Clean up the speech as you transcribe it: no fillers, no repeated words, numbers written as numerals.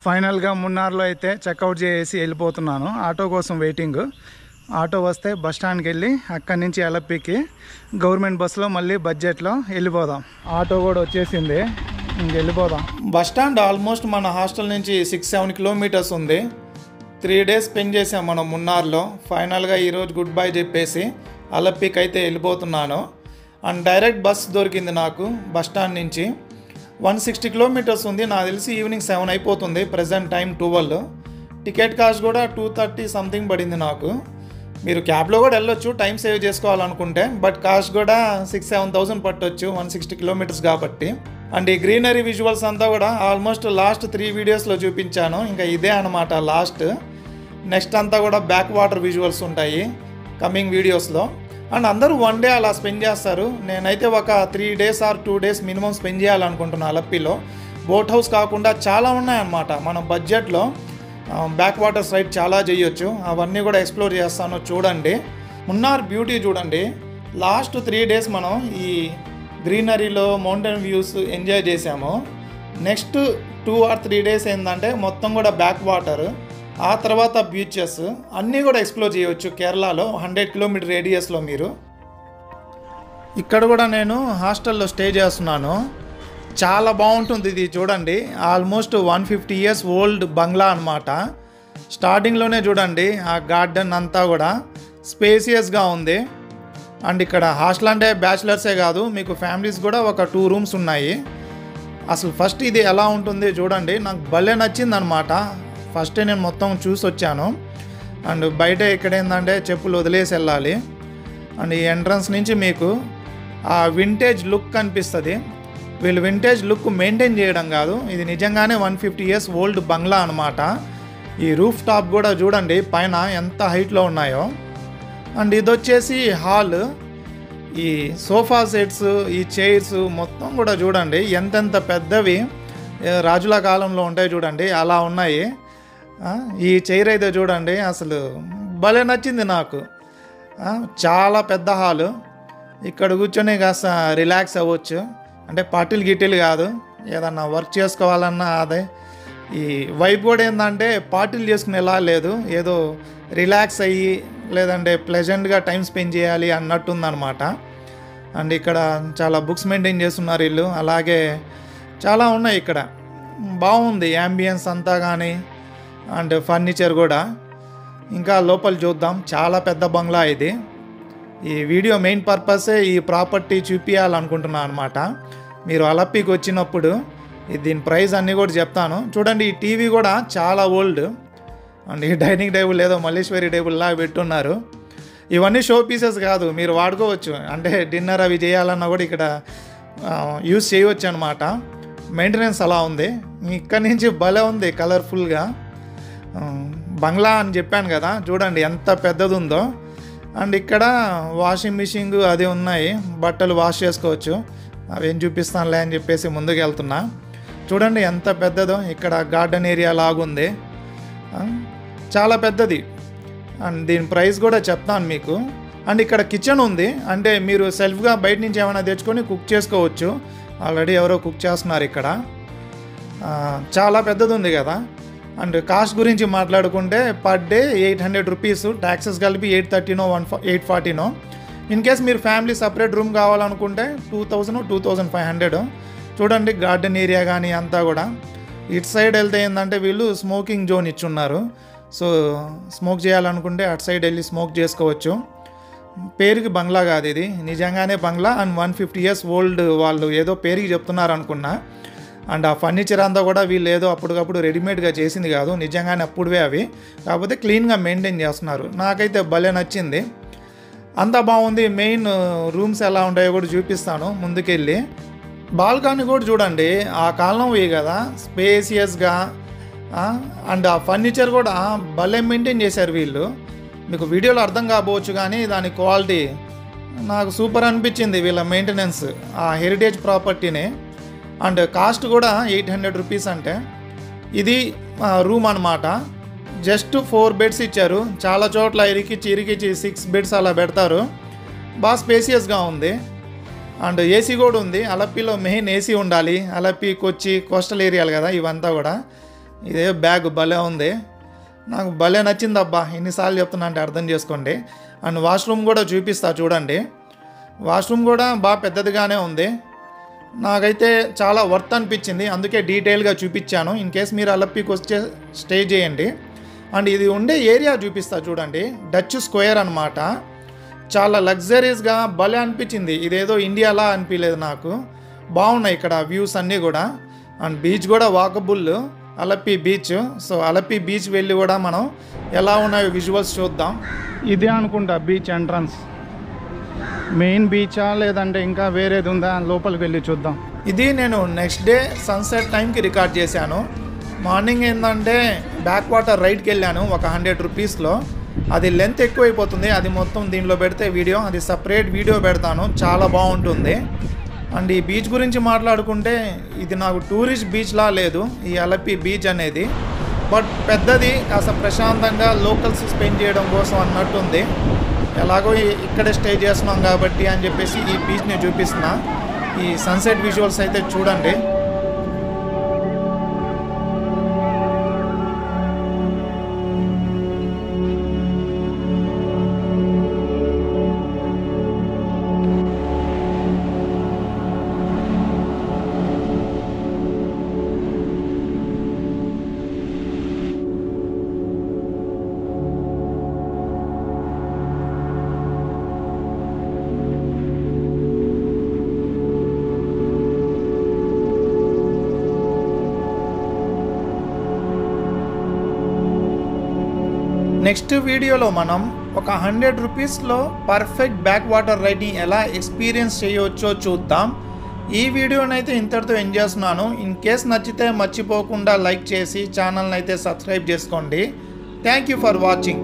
ఫైనల్గా మున్నార్లో అయితే చెక్అవుట్ చేసి వెళ్ళిపోతున్నాను. ఆటో కోసం వెయిటింగ్. ఆటో వస్తే బస్ స్టాండ్కి వెళ్ళి అక్కడి నుంచి ఎలప్పికి గవర్నమెంట్ బస్సులో మళ్ళీ బడ్జెట్లో వెళ్ళిపోదాం. ఆటో కూడా వచ్చేసింది, వెళ్ళిపోదాం. బస్ స్టాండ్ ఆల్మోస్ట్ మన హాస్టల్ నుంచి 6-7 కిలోమీటర్స్ ఉంది. 3 days స్పెండ్ చేసాం మనం మున్నార్లో. ఫైనల్గా ఈరోజు గుడ్ బై చెప్పేసి అలప్పికి అయితే వెళ్ళిపోతున్నాను. అండ్ డైరెక్ట్ బస్ దొరికింది నాకు బస్ స్టాండ్ నుంచి. 160 కిలోమీటర్స్ ఉంది. నాకు తెలిసి ఈవినింగ్ 7 అయిపోతుంది. Present time 12. టికెట్ కాస్ట్ కూడా 230 సంథింగ్ పడింది నాకు. మీరు క్యాబ్లో కూడా వెళ్ళొచ్చు టైం సేవ్ చేసుకోవాలనుకుంటే, బట్ కాస్ట్ కూడా 6-7,000 పట్టొచ్చు 160 కిలోమీటర్స్ కాబట్టి. అండ్ ఈ గ్రీనరీ విజువల్స్ అంతా కూడా ఆల్మోస్ట్ లాస్ట్ 3 వీడియోస్లో చూపించాను. ఇంకా ఇదే అనమాట లాస్ట్. నెక్స్ట్ అంతా కూడా బ్యాక్ వాటర్ విజువల్స్ ఉంటాయి కమింగ్ వీడియోస్లో. అండ్ అందరూ 1 day అలా స్పెండ్ చేస్తారు. నేనైతే ఒక 3 days or 2 days minimum spend చేయాలనుకుంటున్నాను అలప్పిలో. బోట్ హౌస్ కాకుండా చాలా ఉన్నాయన్నమాట మన బడ్జెట్లో. బ్యాక్ వాటర్స్ రైడ్ చాలా చేయొచ్చు. అవన్నీ కూడా ఎక్స్ప్లోర్ చేస్తాను, చూడండి. మున్నార్ బ్యూటీ చూడండి. లాస్ట్ 3 days మనం ఈ గ్రీనరీలో మౌంటైన్ వ్యూస్ ఎంజాయ్ చేసాము. నెక్స్ట్ 2 or 3 days ఏంటంటే మొత్తం కూడా బ్యాక్ వాటర్, ఆ తర్వాత బీచెస్ అన్నీ కూడా ఎక్స్ప్లోర్ చేయవచ్చు కేరళలో 100 కిలోమీటర్ రేడియస్లో. మీరు ఇక్కడ కూడా నేను హాస్టల్లో స్టే చేస్తున్నాను. చాలా బాగుంటుంది ఇది చూడండి. ఆల్మోస్ట్ 150 years ఓల్డ్ బంగ్లా అనమాట. స్టార్టింగ్లోనే చూడండి ఆ గార్డెన్ అంతా కూడా స్పేసియస్గా ఉంది. అండ్ ఇక్కడ హాస్టల్ అంటే బ్యాచిలర్సే కాదు, మీకు ఫ్యామిలీస్ కూడా ఒక 2 rooms ఉన్నాయి. అసలు ఫస్ట్ ఇది ఎలా ఉంటుంది చూడండి. నాకు భలే నచ్చింది అనమాట. ఫస్ట్ నేను మొత్తం చూసి వచ్చాను. అండ్ బయట ఇక్కడ ఏంటంటే చెప్పులు వదిలేసి వెళ్ళాలి. అండ్ ఈ ఎంట్రన్స్ నుంచి మీకు ఆ వింటేజ్ లుక్ కనిపిస్తుంది. వీళ్ళు వింటేజ్ లుక్ మెయింటైన్ చేయడం కాదు, ఇది నిజంగానే 150 years ఓల్డ్ బంగ్లా అనమాట. ఈ రూఫ్ టాప్ కూడా చూడండి పైన ఎంత హైట్లో ఉన్నాయో. అండ్ ఇది వచ్చేసి హాల్. ఈ సోఫా సెట్స్, ఈ చైర్స్ మొత్తం కూడా చూడండి ఎంతెంత పెద్దవి, రాజుల కాలంలో ఉంటాయి చూడండి అలా ఉన్నాయి. ఈ చైర్ అయితే చూడండి అసలు భలే నచ్చింది నాకు. చాలా పెద్ద హాలు. ఇక్కడ కూర్చొని కాస్త రిలాక్స్ అవ్వచ్చు. అంటే పార్టీలు గిటీలు కాదు, ఏదన్నా వర్క్ చేసుకోవాలన్నా అదే. ఈ వైబ్ కూడా ఏంటంటే పార్టీలు చేసుకునేలా లేదు, ఏదో రిలాక్స్ అయ్యి లేదంటే ప్లెజెంట్గా టైం స్పెండ్ చేయాలి అన్నట్టుందనమాట. అండ్ ఇక్కడ చాలా బుక్స్ మెయింటైన్ చేస్తున్నారు వీళ్ళు. అలాగే చాలా ఉన్నాయి ఇక్కడ. బాగుంది యాంబియన్స్ అంతా కానీ, అండ్ ఫర్నిచర్ కూడా. ఇంకా లోపల చూద్దాం. చాలా పెద్ద బంగ్లా ఇది. ఈ వీడియో మెయిన్ పర్పసే ఈ ప్రాపర్టీ చూపించాలనుకుంటున్నాను అనమాట. మీరు అలప్పికి వచ్చినప్పుడు దీని ప్రైస్ అన్నీ కూడా చెప్తాను. చూడండి ఈ టీవీ కూడా చాలా ఓల్డ్. అండ్ ఈ డైనింగ్ టేబుల్ ఏదో మల్లేశ్వరి టేబుల్ లాగా పెట్టున్నారు. ఇవన్నీ షో పీసెస్ కాదు, మీరు వాడుకోవచ్చు. అంటే డిన్నర్ అవి చేయాలన్నా కూడా ఇక్కడ యూస్ చేయవచ్చు అనమాట. మెయింటెనెన్స్ అలా ఉంది. ఇక్కడ నుంచి భలే ఉంది కలర్ఫుల్గా. బంగ్లా అని చెప్పాను కదా, చూడండి ఎంత పెద్దది ఉందో. అండ్ ఇక్కడ వాషింగ్ మిషన్ అది ఉన్నాయి, బట్టలు వాష్ చేసుకోవచ్చు. అవేం చూపిస్తానులే అని చెప్పేసి ముందుకు వెళ్తున్నా. చూడండి ఎంత పెద్దదో. ఇక్కడ గార్డెన్ ఏరియా లాగుంది, చాలా పెద్దది. అండ్ దీని ప్రైస్ కూడా చెప్తాను మీకు. అండ్ ఇక్కడ కిచెన్ ఉంది, అంటే మీరు సెల్ఫ్గా బయట నుంచి ఏమైనా తెచ్చుకొని కుక్ చేసుకోవచ్చు. ఆల్రెడీ ఎవరో కుక్ చేస్తున్నారు ఇక్కడ. చాలా పెద్దది ఉంది కదా. అండ్ కాస్ట్ గురించి మాట్లాడుకుంటే పర్ డే 800 rupees, ట్యాక్సెస్ కలిపి 830 840. ఇన్ కేస్ మీరు ఫ్యామిలీ సపరేట్ రూమ్ కావాలనుకుంటే 2000 2500. చూడండి గార్డెన్ ఏరియా కానీ అంతా కూడా. ఇటు సైడ్ వెళ్తే ఏంటంటే వీళ్ళు స్మోకింగ్ జోన్ ఇచ్చున్నారు. సో స్మోక్ చేయాలనుకుంటే అటు సైడ్ వెళ్ళి స్మోక్ చేసుకోవచ్చు. పేరుకి బంగ్లా కాదు ఇది, నిజంగానే బంగ్లా. అండ్ 150 years ఓల్డ్ వాళ్ళు ఏదో పేరుకి చెప్తున్నారు అనుకున్నా. అండ్ ఆ ఫర్నిచర్ అంతా కూడా వీళ్ళు ఏదో అప్పటికప్పుడు రెడీమేడ్గా చేసింది కాదు, నిజంగానే అప్పుడువే అవి. కాకపోతే క్లీన్గా మెయింటైన్ చేస్తున్నారు. నాకైతే భలే నచ్చింది, అంతా బాగుంది. మెయిన్ రూమ్స్ ఎలా ఉంటాయో కూడా చూపిస్తాను ముందుకెళ్ళి. బాల్కనీ కూడా చూడండి ఆ కాలం ఇవి కదా, స్పేసియస్గా. అండ్ ఆ ఫర్నిచర్ కూడా భలే మెయింటైన్ చేశారు వీళ్ళు. మీకు వీడియోలో అర్థం కాబోవచ్చు కానీ దాని క్వాలిటీ నాకు సూపర్ అనిపించింది వీళ్ళ మెయింటెనెన్స్. ఆ హెరిటేజ్ ప్రాపర్టీని. అండ్ కాస్ట్ కూడా 800 rupees. అంటే ఇది రూమ్ అనమాట. జస్ట్ 4 beds ఇచ్చారు. చాలా చోట్ల ఇరికిచ్చి 6 beds అలా పెడతారు. బాగా స్పేసియస్గా ఉంది. అండ్ ఏసీ కూడా ఉంది. అలప్పిలో మెయిన్ ఏసీ ఉండాలి. అలప్పి, కొచ్చి కోస్టల్ ఏరియాలు కదా ఇవంతా కూడా. ఇదే బ్యాగ్ భలే ఉంది, నాకు భలే నచ్చింది అబ్బా. ఎన్నిసార్లు చెప్తున్నా అంటే అర్థం చేసుకోండి. అండ్ వాష్రూమ్ కూడా చూపిస్తా చూడండి. వాష్రూమ్ కూడా బాగా పెద్దదిగానే ఉంది, నాకైతే చాలా వర్త్ అనిపించింది, అందుకే డీటెయిల్గా చూపించాను. ఇన్ కేస్ మీరు అలప్పికి వచ్చే స్టే చేయండి. అండ్ ఇది ఉండే ఏరియా చూపిస్తా చూడండి, డచ్ స్క్వేర్ అనమాట. చాలా లగ్జరీస్గా భలే అనిపించింది, ఇదేదో ఇండియాలా అనిపించలేదు నాకు. బాగున్నాయి ఇక్కడ వ్యూస్ అన్నీ కూడా. అండ్ బీచ్ కూడా walkable, Alleppey beach. So Alleppey beach వెళ్ళి కూడా మనం ఎలా ఉన్నాయో విజువల్స్ చూద్దాం. ఇదే అనుకుంటా బీచ్ ఎంట్రన్స్, మెయిన్ బీచా లేదంటే ఇంకా వేరేది ఉందా లోపలికి వెళ్ళి చూద్దాం. ఇది నేను నెక్స్ట్ డే సన్సెట్ టైంకి రికార్డ్ చేశాను. మార్నింగ్ ఏంటంటే బ్యాక్ వాటర్ రైడ్కి వెళ్ళాను ఒక 100 రూపీస్లో. అది లెంత్ ఎక్కువైపోతుంది, అది మొత్తం దీనిలో పెడితే వీడియో, అది సపరేట్ వీడియో పెడతాను, చాలా బాగుంటుంది. అండ్ ఈ బీచ్ గురించి మాట్లాడుకుంటే ఇది నాకు టూరిస్ట్ బీచ్లా లేదు ఈ అలప్పి బీచ్ అనేది, బట్ పెద్దది, కాస్త ప్రశాంతంగా లోకల్స్ స్పెండ్ చేయడం కోసం అన్నట్టుంది. ఎలాగో ఇక్కడే స్టే చేస్తున్నాం కాబట్టి అని చెప్పేసి ఈ బీచ్ని చూపిస్తున్నా. ఈ సన్సెట్ విజువల్స్ అయితే చూడండి. నెక్స్ట్ వీడియోలో మనం ఒక 100 రూపీస్లో పర్ఫెక్ట్ బ్యాక్ వాటర్ రైడ్ని ఎలా ఎక్స్పీరియన్స్ చేయవచ్చో చూద్దాం. ఈ వీడియోనైతే ఇంతటితో ఎండ్ చేస్తున్నాను. ఇన్ కేస్ నచ్చితే మర్చిపోకుండా లైక్ చేసి ఛానల్ని అయితే సబ్స్క్రైబ్ చేసుకోండి. Thank you for watching.